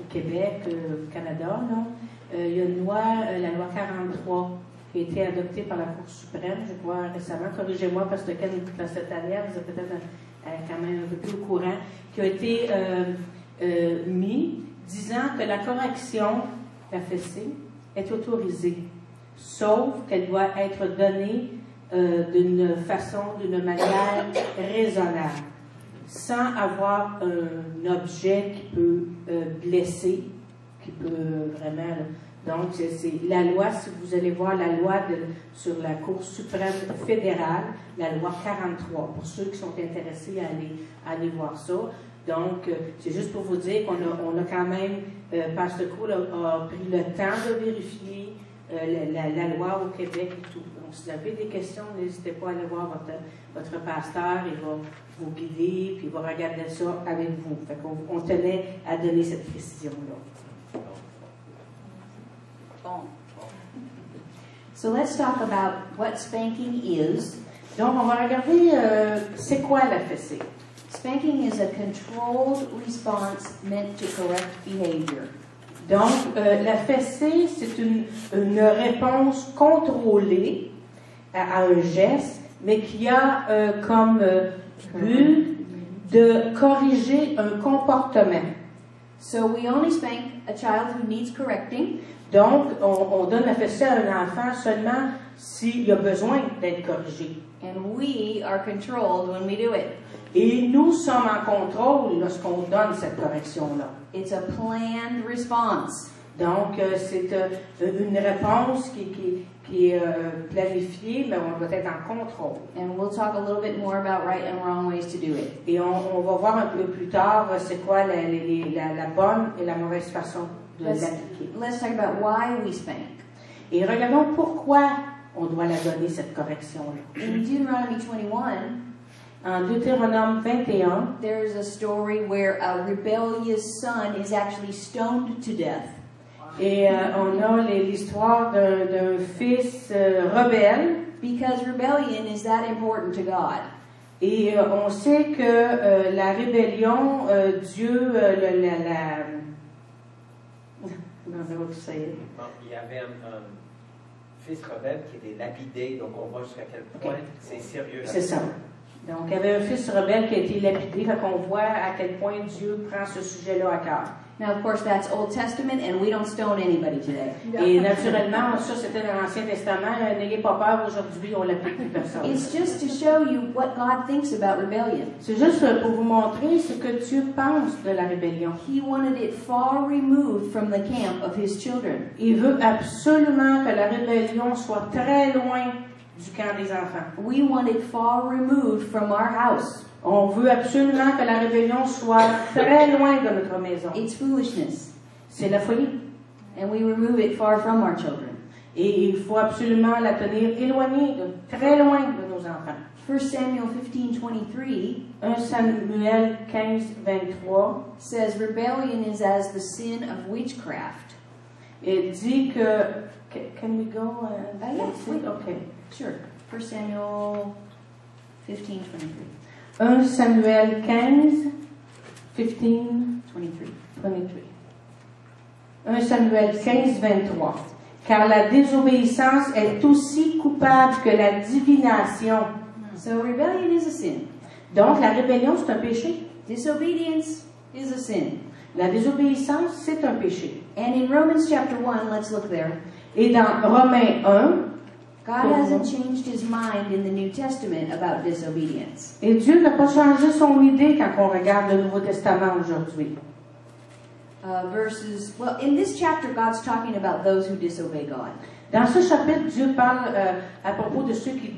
au Québec, au Canada, non? Il y a une loi, la loi 43, qui a été adoptée par la Cour suprême, je crois, récemment. Corrigez-moi, parce que quelqu'un écoute cette année, vous êtes peut-être quand même un peu plus au courant, qui a été mis, disant que la correction, la fessée, est autorisée, sauf qu'elle doit être donnée d'une façon, d'une manière raisonnable, sans avoir un objet qui peut blesser, qui peut vraiment... Donc, c'est la loi, si vous allez voir la loi sur la Cour suprême fédérale, la loi 43, pour ceux qui sont intéressés à aller voir ça. Donc, c'est juste pour vous dire qu'on a quand même, Pasteur Cole a pris le temps de vérifier la loi au Québec et tout. Donc, si vous avez des questions, n'hésitez pas à aller voir votre pasteur, il va vous guider, puis il va regarder ça avec vous. Fait qu'on tenait à donner cette précision-là. So let's talk about what spanking is. Donc, on va regarder c'est quoi la fessée. Spanking is a controlled response meant to correct behavior. Donc, la fessée, c'est une réponse contrôlée à un geste, mais qui a comme but de corriger un comportement. So we only spank a child who needs correcting. Donc, on donne la fessée à un enfant seulement s'il a besoin d'être corrigé. And we are controlled when we do it. Et nous sommes en contrôle lorsqu'on donne cette correction-là. It's a planned response. Donc, c'est une réponse qui est planifiée, mais on doit être en contrôle. And we'll talk a little bit more about right and wrong ways to do it. Et on va voir un peu plus tard c'est quoi la bonne et la mauvaise façon de l'appliquer. Let's talk about why we spank. Et regardons pourquoi on doit la donner, cette correction-là. In Deuteronomy 21, en Deutéronome 21, there is a story where a rebellious son is actually stoned to death. Et on a l'histoire d'un fils rebelle. Because rebellion is that important to God. Et on sait que la rébellion, Dieu, Il y avait un fils rebelle qui était lapidé, donc on voit jusqu'à quel point c'est sérieux. C'est ça. Donc, il y avait un fils rebelle qui a été lapidé, fait qu'on voit à quel point Dieu prend ce sujet-là à cœur. Now, of course, that's Old Testament, and we don't stone anybody today. Et naturellement, ça c'était dans l'Ancien Testament. N'ayez pas peur, aujourd'hui, on l'applique plus personne. It's just to show you what God thinks about rebellion. C'est juste pour vous montrer ce que Dieu pense de la rébellion. He wanted it far removed from the camp of his children. Il veut absolument que la rébellion soit très loin du camp des enfants. We want it far removed from our house. On veut absolument que la rébellion soit très loin de notre maison. It's foolishness. C'est la folie. And we remove it far from our children. Et il faut absolument la tenir éloignée, très loin de nos enfants. 1 Samuel 15:23 1 Samuel 15:23 says rebellion is as the sin of witchcraft. Il dit que can we go yes, okay. Sure. 1 Samuel 15:23. 1 Samuel 15, 15, 23. 1 Samuel 15, 23. Car la désobéissance est aussi coupable que la divination. So rebellion is a sin. Donc la rébellion, c'est un péché. Disobedience is a sin. La désobéissance, c'est un péché. And in Romans chapter 1, let's look there. Et dans Romains 1, God hasn't changed his mind in the New Testament about disobedience. Et Dieu n'a pas changé son idée quand on regarde le Nouveau Testament aujourd'hui. Well, in this chapter, God's talking about those who disobey God. Dans ce chapitre, Dieu parle à propos de ceux qui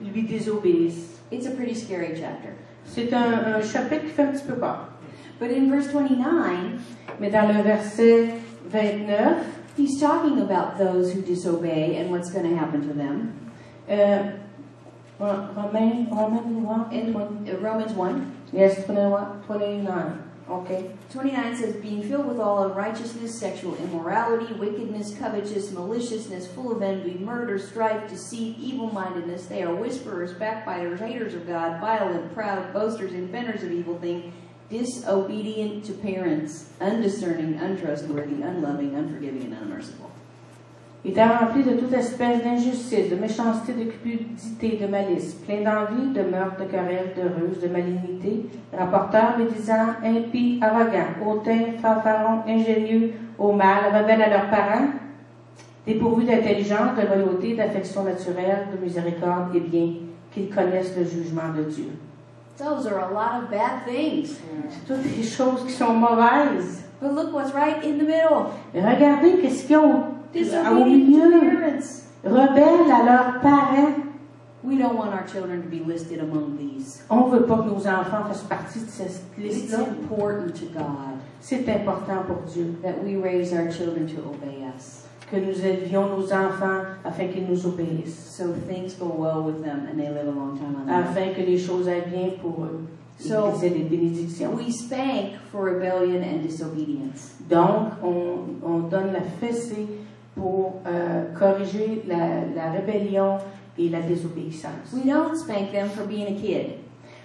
lui désobéissent. It's a pretty scary chapter. C'est un chapitre qui fait un petit peu peur. But in verse 29, mais dans le verset 29, he's talking about those who disobey and what's going to happen to them. Romans 1. In Romans 1. Yes, 29. Okay. 29 says, being filled with all unrighteousness, sexual immorality, wickedness, covetousness, maliciousness, full of envy, murder, strife, deceit, evil-mindedness. They are whisperers, backbiters, haters of God, violent, proud, boasters, inventors of evil things, disobedient to parents, undiscerning, untrustworthy, unloving, unforgiving, and unmerciful. Il était rempli de toute espèce d'injustice, de méchanceté, de cupidité, de malice, plein d'envie, de meurtre, de querelle, de ruse, de malignité, rapporteur, médisant, impie, arrogant, hautain, fanfaron, ingénieux, au mal, rebelles à leurs parents, dépourvus d'intelligence, de loyauté, d'affection naturelle, de miséricorde, et bien qu'ils connaissent le jugement de Dieu. Those are a lot of bad things. C'est toutes des choses qui sont mauvaises. But look what's right in the middle. Et regardez qu'est-ce qu'il y a au Disobedient milieu. to parents. Rebelles à leurs parents. We don't want our children to be listed among these. On ne veut pas que nos enfants fassent partie de cette It's liste-là. important to God C'est important pour Dieu that we raise our children to obey us, que nous élevions nos enfants afin qu'ils nous obéissent, so things go well with them and they live a long time on earth. afin que les choses aillent bien pour eux et So, qu'ils aient des bénédictions. We spank for rebellion and disobedience. Donc, on donne la fessée pour corriger la rébellion et la désobéissance. We don't spank them for being a kid.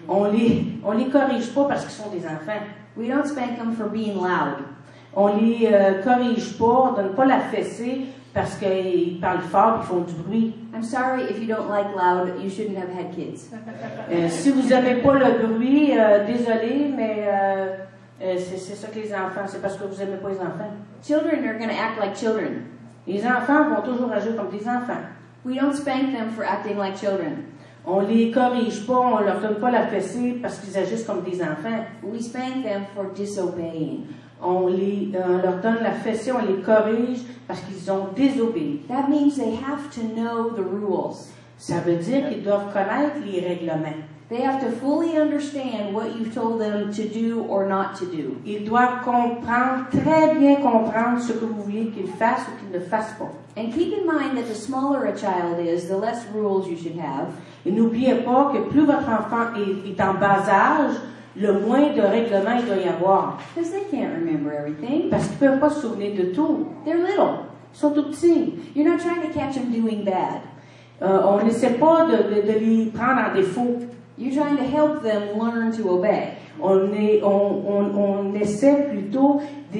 On les corrige pas parce qu'ils sont des enfants. We don't spank them for being loud. On les corrige pas, on donne pas la fessée parce qu'ils parlent fort et font du bruit. I'm sorry if you don't like loud, you shouldn't have had kids. Si vous n'aimez pas le bruit, désolé, mais c'est ça que les enfants, c'est parce que vous n'aimez pas les enfants. Children are going to act like children. Les enfants vont toujours agir comme des enfants. We don't spank them for acting like children. On les corrige pas, on leur donne pas la fessée parce qu'ils agissent comme des enfants. We spank them for disobeying. On leur donne la fessée, on les corrige parce qu'ils ont désobéi. That means they have to know the rules. Ça veut dire qu'ils doivent connaître les règlements. They have to fully understand what you've told them to do or not to do. Ils doivent comprendre, très bien comprendre ce que vous voulez qu'ils fassent ou qu'ils ne fassent pas. And keep in mind that the smaller a child is, the less rules you should have. Et n'oubliez pas que plus votre enfant est en bas âge, le moins de règlements il doit y avoir. Because they can't remember everything. Parce qu'ils ne peuvent pas se souvenir de tout. They're little. Ils sont tout petits. You're not trying to catch them doing bad. On n'essaie pas de les prendre en défaut. You're trying to help them learn to obey. On essaie plutôt de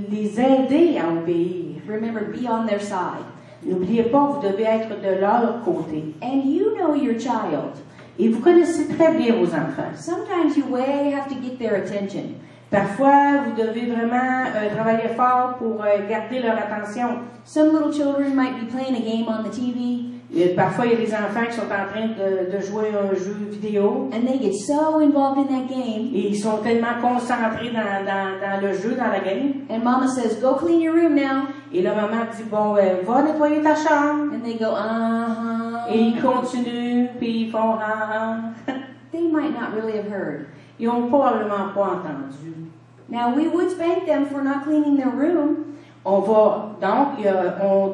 les aider à obéir. Remember, be on their side. N'oubliez pas, vous devez être de leur côté. And you know your child. Et vous connaissez très bien vos enfants. Sometimes you have to get their attention. Parfois, vous devez vraiment travailler fort pour garder leur attention. Some little children might be playing a game on the TV. Et parfois, il y a des enfants qui sont en train de jouer à un jeu vidéo. And they get so involved in that game. Et ils sont tellement concentrés dans le jeu, dans la game. And Mama says, "Go clean your room now." Et la maman dit, bon, va nettoyer ta chambre. And they go, uh-huh. Et ils continuent, puis ils font, ah. They might not really have heard. Ils n'ont probablement pas entendu. Now, we would spank them for not cleaning their room. On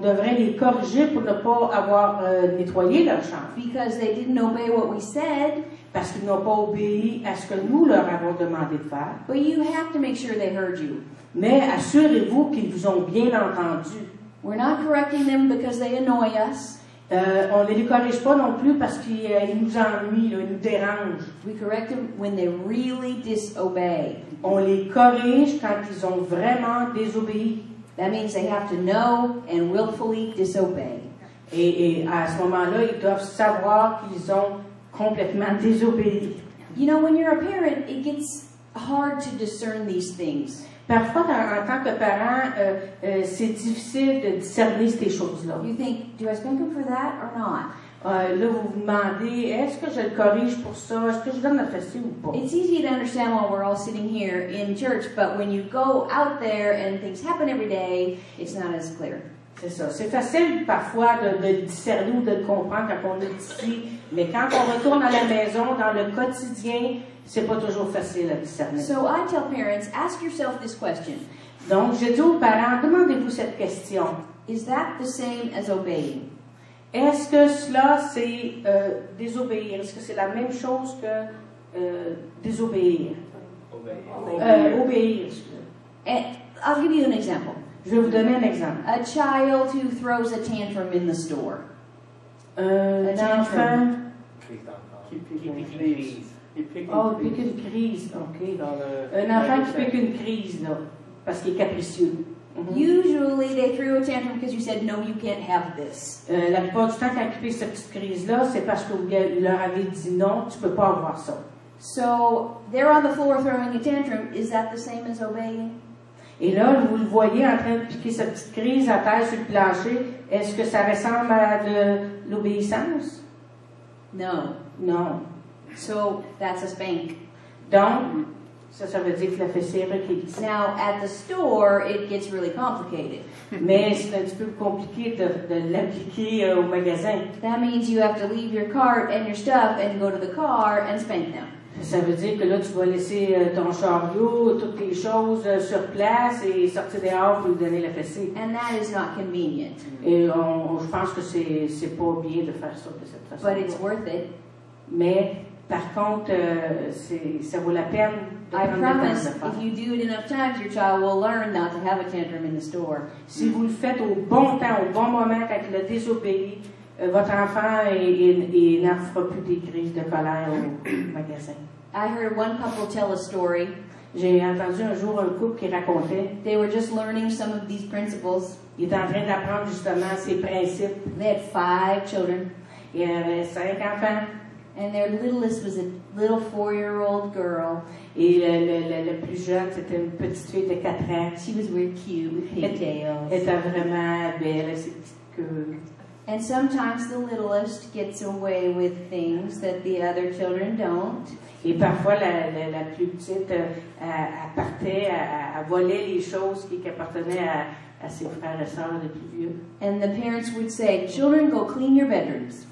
devrait les corriger pour ne pas avoir nettoyé leur chambre. Because they didn't obey what we said. Parce qu'ils n'ont pas obéi à ce que nous leur avons demandé de faire. But you have to make sure they heard you. Mais assurez-vous qu'ils vous ont bien entendu. We're not correcting them because they annoy us. On ne les corrige pas non plus parce qu'ils nous ennuient, ils nous dérangent. We correct them when they really disobey. On les corrige quand ils ont vraiment désobéi. That means they have to know and willfully disobey. Et à ce moment-là, ils doivent savoir qu'ils ont complètement désobéi. You know, when you're a parent, it gets hard to discern these things. Parfois, en tant que parent, c'est difficile de discerner ces choses-là. You think, do I spank them for that or not? Là, vous vous demandez, est-ce que je le corrige pour ça? Est-ce que je donne la fessée ou pas? It's easy to understand while we're all sitting here in church, but when you go out there and things happen every day, it's not as clear. C'est ça. C'est facile parfois de le discerner ou de le comprendre quand on est ici, mais quand on retourne à la maison, dans le quotidien, c'est pas toujours facile à discerner. So I tell parents, ask yourself this question. Donc, je dis aux parents, demandez-vous cette question. Is that the same as obeying? Est-ce que cela, c'est désobéir? Est-ce que c'est la même chose que désobéir? Obéir. And I'll give you an example. Je vais vous donner un exemple. A child who throws a tantrum in the store. Un enfant Il pique Oh, une il pique crise une crise, OK. dans le- Un enfant qui pique une crise, là, parce qu'il est capricieux. Mhm. Usually they threw a tantrum because you said, no, you can't have this. La plupart du temps, quand il pique cette petite crise-là, c'est parce que vous leur avez dit non, tu peux pas avoir ça. So they're on the floor throwing a tantrum. Is that the same as obeying? Et là, vous le voyez en train de piquer sa petite crise à terre sur le plancher. Est-ce que ça ressemble à de l'obéissance? No. Non. So that's a spank. Donc, ça veut dire que la fessée est requise. Now, at the store, it gets really complicated. Mais c'est un petit peu compliqué de l'appliquer au magasin. That means you have to leave your cart and your stuff and go to the car and spank them. Ça veut dire que là, tu vas laisser ton chariot, toutes tes choses sur place et sortir dehors pour lui donner la fessée. And that is not convenient. Et je pense que c'est pas bien de faire ça de cette façon. But it's worth it. Mais, par contre, ça vaut la peine de I prendre le temps de le promise, faire. if you do it enough times, your child will learn not to have a tantrum in the store. Si vous le faites au bon temps, au bon moment, quand il a désobéi, votre enfant n'en fera plus des crises de colère au magasin. I heard one couple tell a story. J'ai entendu un jour un couple qui racontait, They were just learning some of these principles. il était en train d'apprendre justement ces principes. They had 5 children, Il y avait 5 enfants and their littlest was a little 4-year-old girl. et le plus jeune, c'était une petite fille de 4 ans. She was real cute with Elle pigtails. était vraiment belle avec ses petites queues. And sometimes the littlest gets away with things that the other children don't. Et parfois, la plus petite, elle partait, elle volait les choses qui appartenaient à ses frères et sœurs les plus vieux. And the parents would say, children, go clean your bedrooms.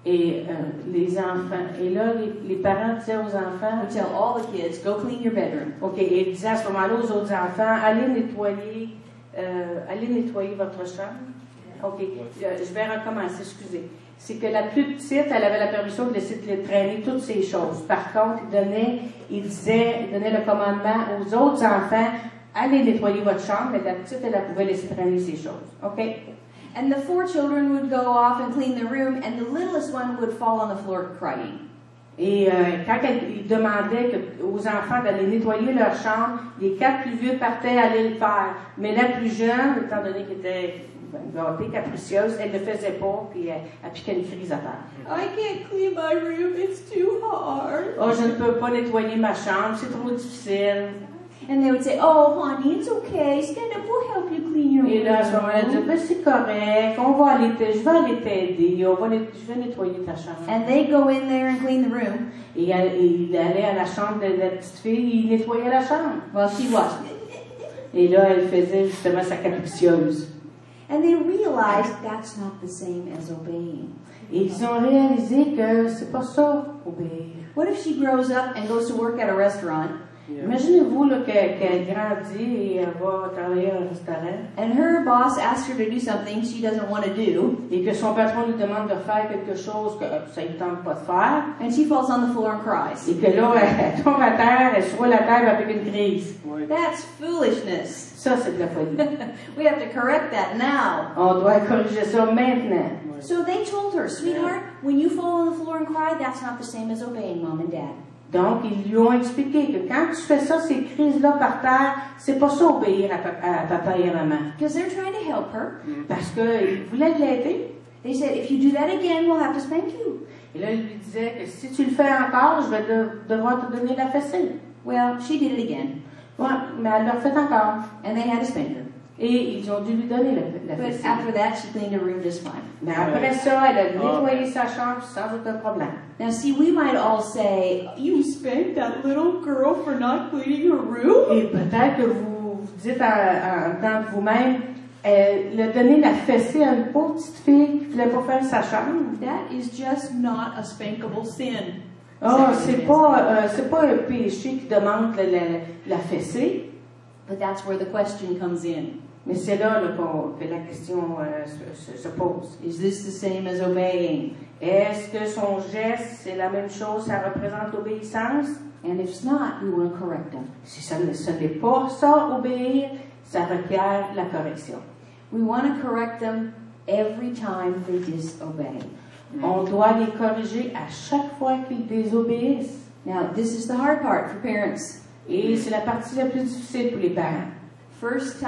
Et les enfants, et là, les parents disaient aux enfants, Would tell all the kids, go clean your bedroom. OK, et ils disaient à ce moment-là aux autres enfants, allez nettoyer votre chambre. OK, je vais recommencer, excusez. C'est que la plus petite, elle avait la permission de laisser traîner toutes ces choses. Par contre, il donnait le commandement aux autres enfants, allez nettoyer votre chambre, mais la petite, elle pouvait laisser traîner ces choses. OK? And the 4 children would go off and clean the room, and the littlest one would fall on the floor crying. Et quand il demandait aux enfants d'aller nettoyer leur chambre, les 4 plus vieux partaient aller le faire. Mais la plus jeune, étant donné qu'elle était gâtée, capricieuse, elle ne le faisait pas, puis elle piquait une crise à terre. I can't clean my room, it's too hard. Oh, je ne peux pas nettoyer ma chambre, c'est trop difficile. And they would say, oh, honey, it's okay. Stand up, we'll help you clean your Et là, à ce moment-là, elle dit, room. ben, c'est correct, je vais aller t'aider, je vais nettoyer ta chambre. And they go in there and clean the room Et il allait à la chambre de la petite fille, il nettoyait la chambre. while she watched. Et là, elle faisait justement sa capricieuse. And they realized that's not the same as obeying. Et ils ont réalisé que c'est pas ça, obéir. What if she grows up and goes to work at a restaurant, Imaginez-vous là, qu'elle grandit et elle va travailler à un restaurant and her boss asks her to do something she doesn't want to do, et que son patron lui demande de faire quelque chose que ça ne tente pas de faire and she falls on the floor and cries. et que là, elle tombe à terre, elle se roule à terre avec une crise. That's foolishness. Ça, c'est de la folie. We have to correct that now. On doit corriger ça maintenant. So they told her, sweetheart, when you fall on the floor and cry, that's not the same as obeying mom and dad. Donc, ils lui ont expliqué que quand tu fais ça, ces crises-là par terre, c'est pas ça obéir à papa et à maman. Because they're trying to help her. Parce qu'ils voulaient l'aider. They said, if you do that again, we'll have to spank you. Et là, il lui disait que si tu le fais encore, je vais devoir te donner la fessée. Well, she did it again. Ouais, mais elle l'a fait encore. And they had to spank her. Et ils ont dû lui donner la But fessée. after that, she cleaned her room just fine. Mais après ça, elle a nettoyé sa chambre sans aucun problème. Now, see, we might all say, you spanked that little girl for not cleaning her room? Et peut-être que vous dites en tant que vous-même, elle a donné la fessée à une pauvre petite fille qui ne voulait pas faire sa chambre. That is just not a spankable sin. Oh, c'est pas un péché qui demande la fessée, But that's where the question comes in. mais c'est là que la question se pose. Is this the same as obeying? Est-ce que son geste, c'est la même chose, ça représente l'obéissance? And if it's not, we want to correct them. Si ce n'est pas ça, obéir, ça requiert la correction. We want to correct them every time they disobey. On doit les corriger à chaque fois qu'ils désobéissent. Now, this is the hard part for parents. Et c'est la partie la plus difficile pour les parents. First